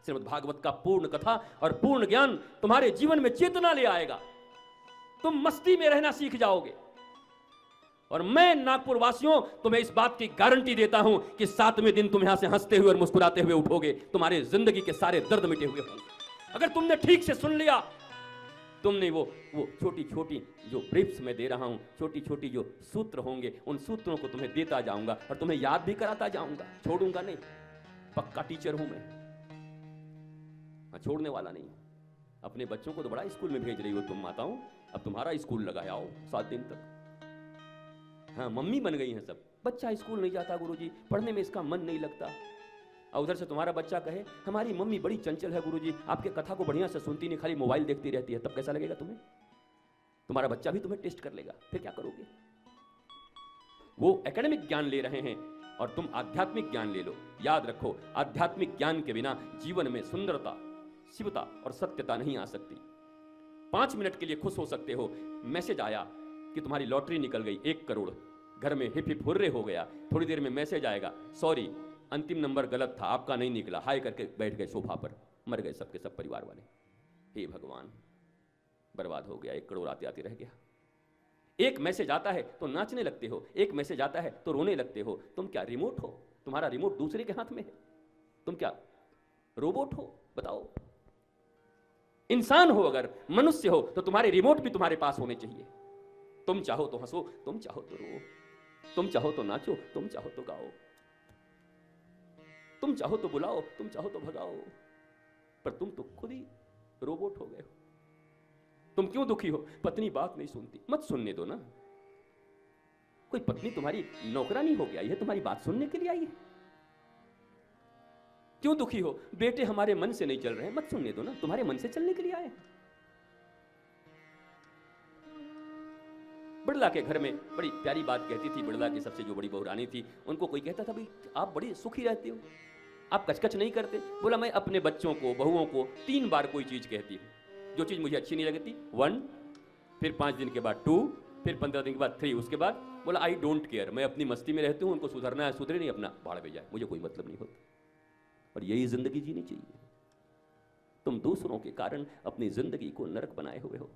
श्रीमद् भागवत का पूर्ण कथा और पूर्ण ज्ञान तुम्हारे जीवन में चेतना ले आएगा। तुम मस्ती में रहना सीख जाओगे। और मैं नागपुर वासियों तुम्हें इस बात की गारंटी देता हूं कि 7वें दिन तुम यहां से हंसते हुए और मुस्कुराते हुए उठोगे। तुम्हारे जिंदगी के सारे दर्द मिटे हुए होंगे। अगर तुमने ठीक से सुन लिया, तुमने वो छोटी छोटी जो ब्रीफ्स में दे रहा हूं, छोटी छोटी जो सूत्र होंगे, उन सूत्रों को तुम्हें देता जाऊंगा और तुम्हें याद भी कराता जाऊंगा। छोड़ूंगा नहीं, पक्का टीचर हूं मैं, छोड़ने वाला नहीं। अपने बच्चों को तो बड़ा स्कूल में भेज रही हो तुम माताओं, अब तुम्हारा स्कूल लगाया आओ 7 दिन तक। हाँ, मम्मी बन गई हैं सब। बच्चा स्कूल नहीं जाता गुरुजी, पढ़ने में इसका मन नहीं लगता। और उधर से तुम्हारा बच्चा कहे हमारी मम्मी बड़ी चंचल है गुरुजी, आपके कथा को बढ़िया से सुनती नहीं, खाली मोबाइल देखती रहती है। तब कैसा लगेगा तुम्हें? तुम्हारा बच्चा भी तुम्हें टेस्ट कर लेगा, फिर क्या करोगे? वो एकेडमिक ज्ञान ले रहे हैं और तुम आध्यात्मिक ज्ञान ले लो। याद रखो, आध्यात्मिक ज्ञान के बिना जीवन में सुंदरता, शिवता और सत्यता नहीं आ सकती। 5 मिनट के लिए खुश हो सकते हो, मैसेज आया कि तुम्हारी लॉटरी निकल गई 1 करोड़, घर में हिप हिप हुर्रे हो गया। थोड़ी देर में मैसेज आएगा, सॉरी अंतिम नंबर गलत था, आपका नहीं निकला। हाय करके बैठ गए सोफा पर, मर गए सबके सब परिवार वाले। हे भगवान, बर्बाद हो गया, 1 करोड़ आते आते रह गया। एक मैसेज आता है तो नाचने लगते हो, एक मैसेज आता है तो रोने लगते हो। तुम क्या रिमोट हो? तुम्हारा रिमोट दूसरे के हाथ में है। तुम क्या रोबोट हो? बताओ। इंसान हो, अगर मनुष्य हो, तो तुम्हारे रिमोट भी तुम्हारे पास होने चाहिए। तुम चाहो तो हंसो, तुम चाहो तो रो, तुम चाहो तो नाचो, तुम चाहो तो गाओ, तुम चाहो तो बुलाओ, तुम चाहो तो भगाओ। पर तुम तो खुद ही रोबोट हो गए हो। तुम क्यों दुखी हो? पत्नी बात नहीं सुनती। मत सुनने दो ना। कोई पत्नी तुम्हारी नौकरानी हो गया, यह तुम्हारी बात सुनने के लिए आई है? क्यों दुखी हो? बेटे हमारे मन से नहीं चल रहे हैं। मत सुनने दो ना, तुम्हारे मन से चलने के लिए आए। बिड़ला के घर में बड़ी प्यारी बात कहती थी बिड़ला की सबसे जो बड़ी बहू रानी थी, उनको कोई कहता था भाई आप बड़े सुखी रहते हो, आप कचकच नहीं करते। बोला मैं अपने बच्चों को, बहुओं को 3 बार कोई चीज कहती हूँ। जो चीज मुझे अच्छी नहीं लगती 1, फिर 5 दिन के बाद 2, फिर 15 दिन के बाद 3, उसके बाद बोला आई डोंट केयर, मैं अपनी मस्ती में रहती हूँ, उनको सुधरना है सुधरे, नहीं अपना भाड़ पे जाए, मुझे कोई मतलब नहीं होता। और यही जिंदगी जीनी चाहिए। तुम दूसरों के कारण अपनी जिंदगी को नरक बनाए हुए हो।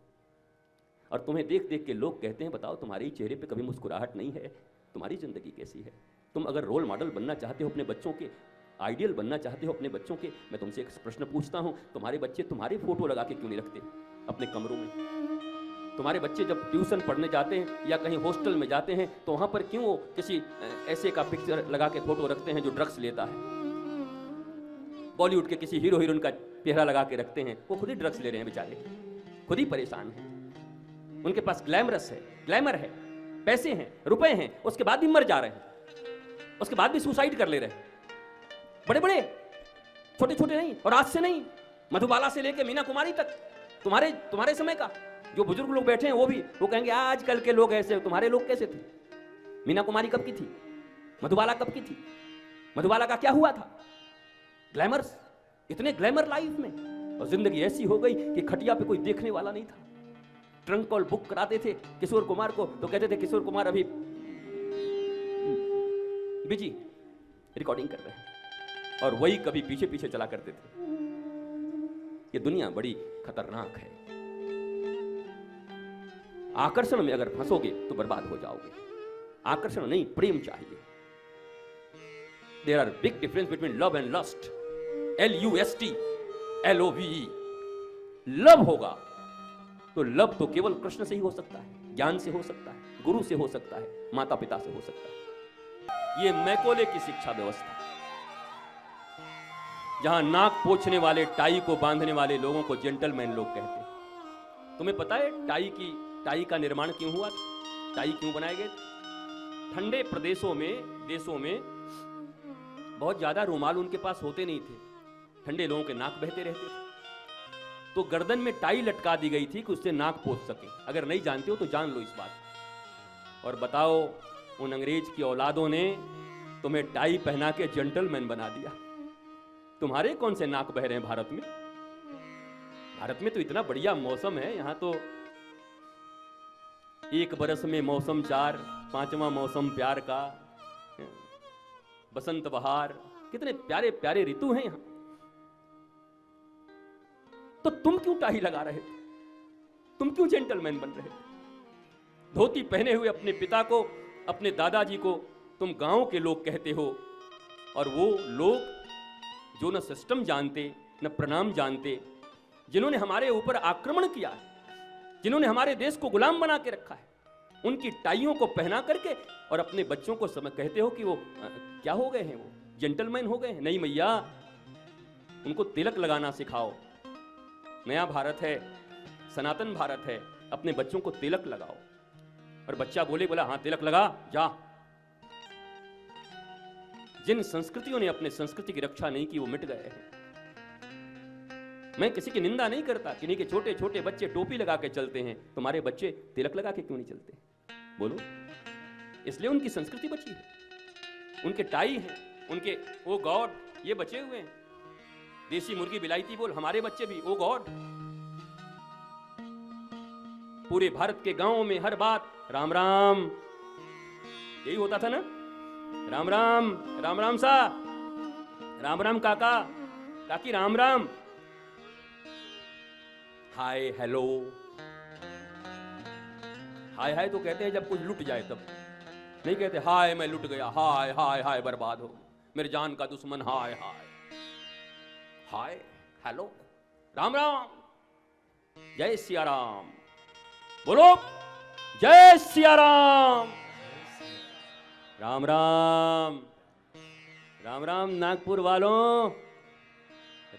और तुम्हें देख देख के लोग कहते हैं बताओ तुम्हारे चेहरे पे कभी मुस्कुराहट नहीं है, तुम्हारी जिंदगी कैसी है? तुम अगर रोल मॉडल बनना चाहते हो अपने बच्चों के, आइडियल बनना चाहते हो अपने बच्चों के, मैं तुमसे एक प्रश्न पूछता हूं, तुम्हारे बच्चे तुम्हारे फोटो लगा के क्यों नहीं रखते अपने कमरों में? तुम्हारे बच्चे जब ट्यूशन पढ़ने जाते हैं या कहीं हॉस्टल में जाते हैं तो वहां पर क्यों किसी ऐसे का पिक्चर लगा के फोटो रखते हैं जो ड्रग्स लेता है? बॉलीवुड के किसी हीरो हीरोइन का चेहरा लगा के रखते हैं, वो खुद ही ड्रग्स ले रहे हैं बेचारे, खुद ही परेशान हैं। उनके पास ग्लैमरस है, ग्लैमर है, पैसे हैं, रुपए हैं, उसके बाद भी मर जा रहे हैं, उसके बाद भी सुसाइड कर ले रहे हैं। बड़े बड़े, छोटे छोटे नहीं, और आज से नहीं, मधुबाला से लेके मीना कुमारी तक, तुम्हारे समय का जो बुजुर्ग लोग बैठे हैं वो कहेंगे आजकल के लोग ऐसे, तुम्हारे लोग कैसे थे? मीना कुमारी कब की थी? मधुबाला कब की थी? मधुबाला का क्या हुआ था? ग्लैमर्स, इतने ग्लैमर लाइफ में, और जिंदगी ऐसी हो गई कि खटिया पे कोई देखने वाला नहीं था। ट्रंक कॉल बुक कराते थे किशोर कुमार को तो कहते थे किशोर कुमार अभी बिजी रिकॉर्डिंग कर रहे हैं, और वही कभी पीछे पीछे चला करते थे। ये दुनिया बड़ी खतरनाक है। आकर्षण में अगर फंसोगे तो बर्बाद हो जाओगे। आकर्षण नहीं, प्रेम चाहिए। There are big difference between love and lust. LUST LOVE। Love होगा तो लव तो केवल कृष्ण से ही हो सकता है, ज्ञान से हो सकता है, गुरु से हो सकता है, माता पिता से हो सकता है। ये मैकोले की शिक्षा व्यवस्था, जहां नाक पोंछने वाले, टाई को बांधने वाले लोगों को जेंटलमैन लोग कहते हैं। तुम्हें पता है टाई का निर्माण क्यों हुआ? टाई क्यों बनाए गए? ठंडे प्रदेशों में, देशों में बहुत ज्यादा रुमाल उनके पास होते नहीं थे, ठंडे लोगों के नाक बहते रहते थे, तो गर्दन में टाई लटका दी गई थी कि उससे नाक पोंछ सके। अगर नहीं जानते हो तो जान लो इस बात। और बताओ उन अंग्रेज की औलादों ने तुम्हें टाई पहना के जेंटलमैन बना दिया। तुम्हारे कौन से नाक बह रहे हैं भारत में? भारत में तो इतना बढ़िया मौसम है, यहां तो 1 बरस में मौसम 4, 5वां मौसम प्यार का, बसंत बहार, कितने प्यारे प्यारे ऋतु हैं यहां। तो तुम क्यों टाई लगा रहे थे? तुम क्यों जेंटलमैन बन रहे थे? धोती पहने हुए अपने पिता को, अपने दादाजी को तुम गांव के लोग कहते हो, और वो लोग जो न सिस्टम जानते न प्रणाम जानते, जिन्होंने हमारे ऊपर आक्रमण किया है, जिन्होंने हमारे देश को गुलाम बना के रखा है, उनकी टाइयों को पहना करके और अपने बच्चों को कहते हो कि वो क्या हो गए हैं, वो जेंटलमैन हो गए हैं। नहीं मैया, उनको तिलक लगाना सिखाओ। नया भारत है, सनातन भारत है, अपने बच्चों को तिलक लगाओ। और बच्चा बोला हाँ तिलक लगा जा। जिन संस्कृतियों ने अपने संस्कृति की रक्षा नहीं की वो मिट गए हैं। मैं किसी की निंदा नहीं करता, किन्हीं के छोटे छोटे बच्चे टोपी लगा के चलते हैं, तुम्हारे बच्चे तिलक लगा के क्यों नहीं चलते? बोलो। इसलिए उनकी संस्कृति बची है, उनके टाई हैं, उनके ओ गॉड ये बचे हुए हैं। देसी मुर्गी बिलायती बोल, हमारे बच्चे भी ओ गॉड। पूरे भारत के गांवों में हर बात राम राम, यही होता था ना। राम राम, राम राम सा, राम राम काका काकी, राम राम, हाय हेलो। हाय हाय तो कहते हैं जब कुछ लुट जाए तब, नहीं कहते हाय मैं लुट गया, हाय हाय हाय बर्बाद हो मेरे जान का दुश्मन, हाय हाय। हाय हेलो, राम राम, जय सिया राम, बोलो जय सिया राम। राम राम, राम राम नागपुर वालों,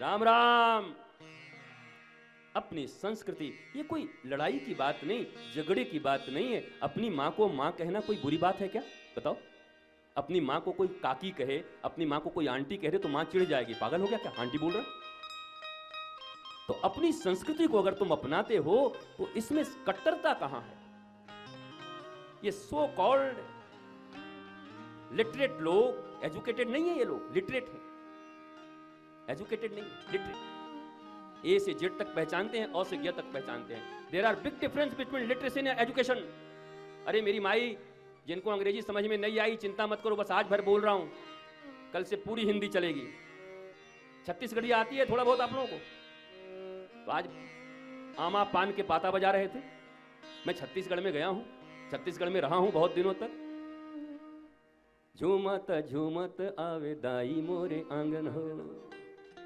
राम राम। अपनी संस्कृति, ये कोई लड़ाई की बात नहीं, झगड़े की बात नहीं है। अपनी माँ को माँ कहना कोई बुरी बात है क्या? बताओ। अपनी माँ को कोई काकी कहे, अपनी माँ को कोई आंटी कह दे तो माँ चिढ़ जाएगी, पागल हो गया क्या, आंटी बोल रहा? तो अपनी संस्कृति को अगर तुम अपनाते हो तो इसमें कट्टरता कहां है? ये सो कॉल्ड लिटरेट लोग, एजुकेटेड नहीं है ये लोग, लिटरेट है, एजुकेटेड नहीं, लिटरेट। ए से जेड तक पहचानते हैं, ओ से ग तक पहचानते हैं। There are big difference between literacy and education. अरे मेरी माई, जिनको अंग्रेजी समझ में नहीं आई चिंता मत करो, बस आज भर बोल रहा हूं, कल से पूरी हिंदी चलेगी। छत्तीसगढ़ी आती है थोड़ा बहुत आप लोगों को? तो आज आमा पान के पाता बजा रहे थे। मैं छत्तीसगढ़ में गया हूं, छत्तीसगढ़ में रहा हूं बहुत दिनों तक। झूमत झूमत आवे दाई मोरे आंगन हो,